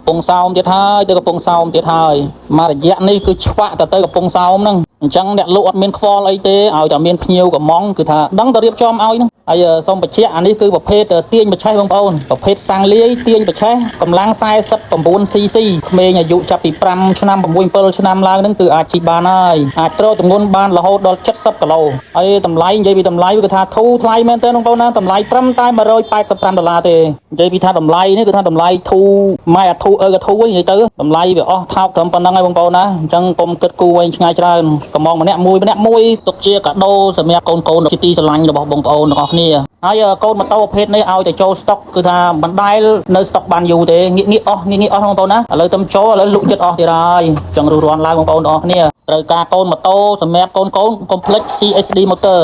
កំពុងសោមទៀតហើយទៅកំពុងសោមទៀតហើយមករយៈនេះគឺឆ្វាក់ទៅកំពុងសោមហ្នឹងអញ្ចឹងអ្នកលក់អត់មានខ្វល់អីទេឲ្យតែមានភ្ញៀវកំងគឺថាដឹងតែរៀបចំឲ្យហ្នឹងហើយសូមបញ្ជាក់អានេះគឺប្រភេទទាញបច្ឆេះបងប្អូនប្រភេទសាំងលាយទាញបច្ឆេះកម្លាំង 49cc ក្មេងអាយុចាប់ពី5ឆ្នាំ6 7ឆ្នាំឡើងហ្នឹងគឺអាចជិះបានហើយអាចទ្រទម្ងន់បានរហូតដល់70គីឡូហើយតម្លៃនិយាយពីតម្លៃគឺថាធូរថ្លៃមែនទែនបងប្អូនណាតម្លៃត្រឹមតែ$185ទេនិយាយពីថាតម្លៃនេះគឺថាតម្លៃធូរម៉ែអាធូរអឺក៏ធូរនិយាយទៅតម្លៃវាអស់ថោកត្រឹមប៉ុណ្្នឹងហើយបងប្អូនណាអញ្ចឹងកុំគិតគូរវែងឆ្ងាយច្រើនកំងម្នាក់មួយទុកជាកាដូសម្រាប់កូនជាទីស្រឡាញ់របស់បងប្អូនទាំងអស់គ្នាហើយកូនម៉ូតូប្រភេទនេះឲ្យតែចូលស្តុកគឺថាមិនដែលនៅស្តុកបានយូរទេងាកអស់បងប្អូនណាឥឡូវទៅចូលឥឡូវលក់ចិត្តអស់ទៀតហើយអញ្ចឹងរួសរាន់ឡើងបងប្អូនទាំងអស់គ្នាត្រូវការកូនម៉ូតូសម្រាប់កូនកុំភ្លេច CSD motor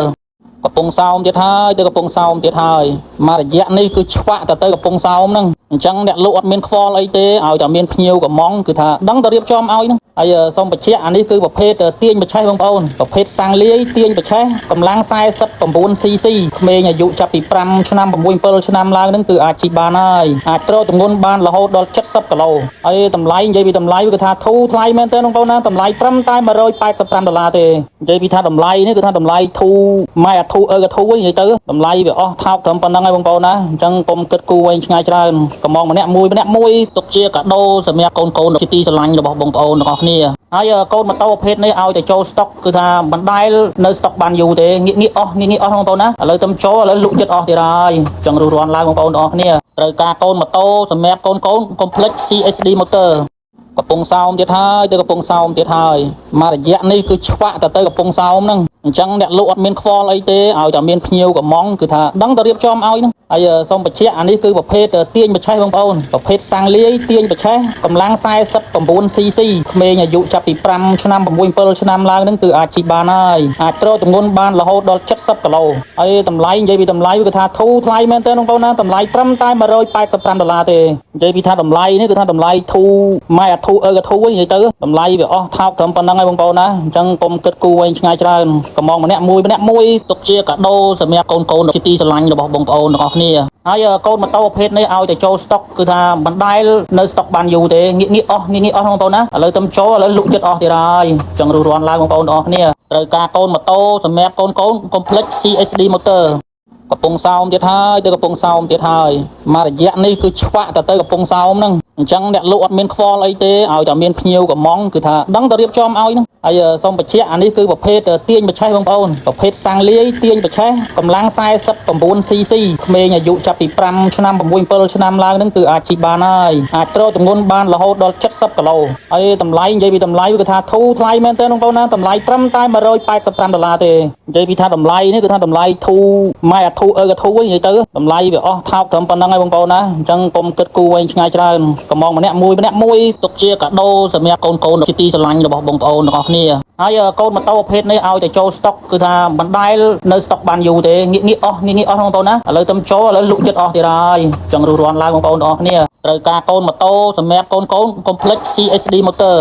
កំពុងសោមទៀតហើយទៅកំពុងសោមទៀតហើយមករយៈនេះគឺឆ្វាក់ទៅកំពុងសោមហ្នឹងអញ្ចឹងអ្នកលក់អត់មានខ្វល់អីទេឲ្យតែមានភ្ញៀវកំងគឺថាដឹងតែរៀបចំឲ្យហ្នឹងហើយសូមបញ្ជាក់អានេះគឺប្រភេទទាញបច្ឆេះបងប្អូនប្រភេទសាំងលាយទាញបច្ឆេះកម្លាំង 49cc ក្មេងអាយុចាប់ពី5ឆ្នាំ6 7ឆ្នាំឡើងហ្នឹងគឺអាចជិះបានហើយអាចទ្រទម្ងន់បានរហូតដល់70គីឡូហើយតម្លៃនិយាយពីតម្លៃគឺថាធូរថ្លៃមែនទែនបងប្អូនណាតម្លៃត្រឹមតែ$185ទេនិយាយពីថាតម្លៃនេះគឺថាតម្លៃធូរម៉ែអាធូរអឺក៏ធូរនិយាយទៅតម្លៃវាអស់ថោកត្រឹមប៉ុណ្្នឹងហើយបងប្អូនណាអញ្ចឹងកុំគិតគូរវែងឆ្ងាយច្រើនកំងម្នាក់មួយទុកជាកាដូសម្រាប់កូនជាទីស្រឡាញ់របស់បងប្អូនទាំងអស់គ្នាហើយកូនម៉ូតូប្រភេទនេះឲ្យតែចូលស្តុកគឺថាមិនដែលនៅស្តុកបានយូរទេងាកអស់បងប្អូនណាឥឡូវទៅចូលឥឡូវលក់ចិត្តអស់ទៀតហើយអញ្ចឹងរួសរាន់ឡើងបងប្អូនទាំងអស់គ្នាត្រូវការកូនម៉ូតូសម្រាប់កូនកុំភ្លេច CSD motor កំពុងសោមទៀតហើយទៅកំពុងសោមទៀតហើយមករយៈនេះគឺឆ្វាក់ទៅកំពុងសោមហ្នឹងអញ្ចឹងអ្នកលក់អត់មានខ្វល់អីទេឲ្យតែមានភ្ញៀវកំងគឺថាដឹងតែរៀបចំឲ្យហ្នឹងហើយសូមបញ្ជាក់អានេះគឺប្រភេទទាញបច្ឆេះបងប្អូនប្រភេទសាំងលាយទាញបច្ឆេះកម្លាំង 49cc ក្មេងអាយុចាប់ពី5ឆ្នាំ6 7ឆ្នាំឡើងហ្នឹងគឺអាចជិះបានហើយអាចទ្រទម្ងន់បានរហូតដល់70គីឡូហើយតម្លៃនិយាយពីតម្លៃគឺថាធូរថ្លៃមែនទែនបងប្អូនណាតម្លៃត្រឹមតែ$185ទេនិយាយពីថាតម្លៃនេះគឺថាតម្លៃធូរម៉ែអាធូរអឺក៏ធូរនិយាយទៅតម្លៃវាអស់ថោកត្រឹមប៉ុណ្្នឹងហើយបងប្អូនណាអញ្ចឹងកុំគិតគូរវែងឆ្ងាយច្រើនកំងម្នាក់មួយទុកជាកាដូសម្រាប់កូនជាទីស្រឡាញ់របស់បងប្អូនទាំងអស់គ្នាហើយកូនម៉ូតូប្រភេទនេះឲ្យតែចូលស្តុកគឺថាមិនដែលនៅស្តុកបានយូរទេងាកអស់បងប្អូនណាឥឡូវទៅចូលឥឡូវលក់ចិត្តអស់ទៀតហើយអញ្ចឹងរួសរាន់ឡើងបងប្អូនទាំងអស់គ្នាត្រូវការកូនម៉ូតូសម្រាប់កូនកុំភ្លេច CSD motor កំពុងសោមទៀតហើយទៅកំពុងសោមទៀតហើយមករយៈនេះគឺឆ្វាក់ទៅកំពុងសោមហ្នឹងអញ្ចឹងអ្នកលក់អត់មានខ្វល់អីទេឲ្យតែមានភ្ញៀវកំងគឺថាដឹងតែរៀបចំឲ្យហ្នឹងហើយសូមបញ្ជាក់អានេះគឺប្រភេទទាញបច្ឆេះបងប្អូនប្រភេទសាំងលាយទាញបច្ឆេះកម្លាំង 49cc ក្មេងអាយុចាប់ពី5ឆ្នាំ6 7ឆ្នាំឡើងហ្នឹងគឺអាចជិះបានហើយអាចទ្រទម្ងន់បានរហូតដល់70គីឡូហើយតម្លៃនិយាយពីតម្លៃគឺថាធូរថ្លៃមែនទែនបងប្អូនណាតម្លៃត្រឹមតែ$185ទេនិយាយពីថាតម្លៃនេះគឺថាតម្លៃធូរម៉ែអាធូរអឺក៏ធូរនិយាយទៅតម្លៃវាអស់ថោកត្រឹមប៉ុណ្្នឹងហើយបងប្អូនណាអញ្ចឹងកុំគិតគូរវែងឆ្ងាយច្រើនកំងម្នាក់មួយទុកជាកាដូសម្រាប់កូនជាទីស្រឡាញ់របស់បងប្អូនទាំងអស់គ្នាហើយកូនម៉ូតូប្រភេទនេះឲ្យតែចូលស្តុកគឺថាមិនដែលនៅស្តុកបានយូរទេងាកអស់បងប្អូនណាឥឡូវទៅចូលឥឡូវលក់ចិត្តអស់ទៀតហើយអញ្ចឹងរួសរាន់ឡើងបងប្អូនទាំងអស់គ្នាត្រូវការកូនម៉ូតូសម្រាប់កូនកុំភ្លេច CSD motor